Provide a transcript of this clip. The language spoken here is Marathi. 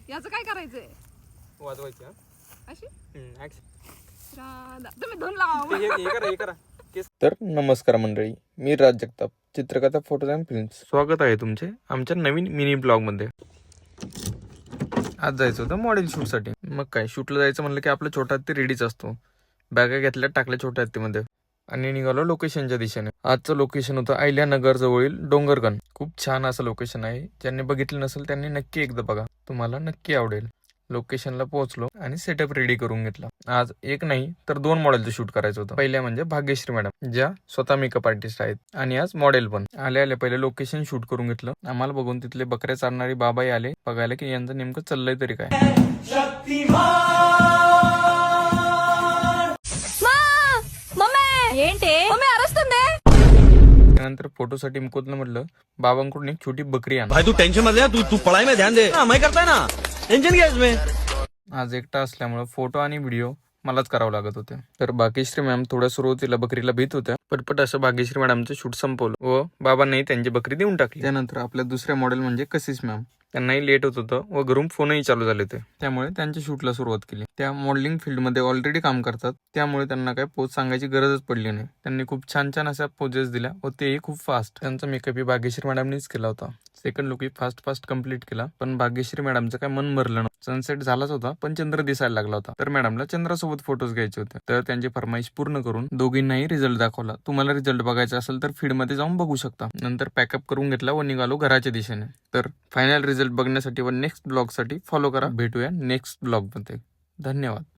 याचं काय करायचंय? वाजवायची अशी हे राधा तुम्ही धुन लावा. करा. तर नमस्कार मंडळी, मी राज जगताप, चित्रकथा फोटोज अँड फिल्म्स. स्वागत आहे तुमचे आमच्या नवीन मिनी ब्लॉग मध्ये. आज जायचं होतं मॉडेल शूट साठी. मग काय, शूटला जायचं म्हणलं की आपला छोटा हत्ती रेडीच असतो. बॅगा घेतल्या, टाकल्या छोट्या हत्तीमध्ये आणि निघालो लोकेशनच्या दिशेने. आजचं लोकेशन होतं अहिल्यानगर जवळील डोंगरगण. खूप छान असं लोकेशन आहे. ज्यांनी बघितलं नसेल त्यांनी नक्की एकदा बघा, तुम्हाला नक्की आवडेल. लोकेशनला पोहोचलो आणि सेटअप रेडी करून घेतला. आज एक नाही तर 2 मॉडेलचं शूट करायचं होतं. पहिल्या म्हणजे भाग्यश्री मॅडम, ज्या स्वतः मेकअप आर्टिस्ट आहेत आणि आज मॉडेल पण. आले पहिले लोकेशन शूट करून घेतलं. आम्हाला बघून तिथले बकऱ्या चालणारी बाबाई आले बघायला की यांचं नेमकं चाललंय तरी काय. त्यानंतर फोटोसाठी मुकुंदला म्हटलं बाबांकडून एक छोटी बकरी आण. भाई तू टेंशन मत ले, तू पढ़ाई में ध्यान दे. मैं करता है ना, टेंशन क्या इसमें. आज एकटा असल्यामुळे फोटो आणि व्हिडिओ मलाच करावं लागत होते. तर भाग्यश्री मॅम थोड्या सुरुवातीला बकरीला भीत होत्या. पटपट असं भाग्यश्री मॅडमचं शूट संपवलं व बाबांनाही त्यांची बकरी देऊन टाकली. त्यानंतर आपल्या दुसऱ्या मॉडेल म्हणजे कशिश मॅम, त्यांनाही लेट होत होतं व घरून फोनही चालू झाले होते. त्यामुळे त्यांच्या शूटला सुरुवात केली. त्या मॉडेलिंग फील्डमध्ये ऑलरेडी काम करतात, त्यामुळे त्यांना काही पोज सांगायची गरजच पडली नाही. त्यांनी खूप छान छान अशा पोजेस दिल्या व तेही खूप फास्ट. त्यांचा मेकअपही भाग्यश्री मॅडमनीच केला होता. सेकंड लुकही फास्ट कम्प्लीट केला. पण भाग्यश्री मॅडमचं काय मन भरलं ना. सनसेट झालाच होता पण चंद्र दिसायला लागला होता. तर मॅडमला चंद्रासोबत फोटोज घ्यायचे होते. तर त्यांची फरमाईश पूर्ण करून दोघींनाही रिझल्ट दाखवला. तुम्हाला रिझल्ट बघायचा असेल तर फीड मध्ये जाऊन बघू शकता. नंतर पॅकअप करून घेतला व निघालो घराच्या दिशेने. तर फायनल रिझल्ट बघण्यासाठी व नेक्स्ट ब्लॉग साठी फॉलो करा. भेटूया नेक्स्ट ब्लॉग मध्ये. धन्यवाद.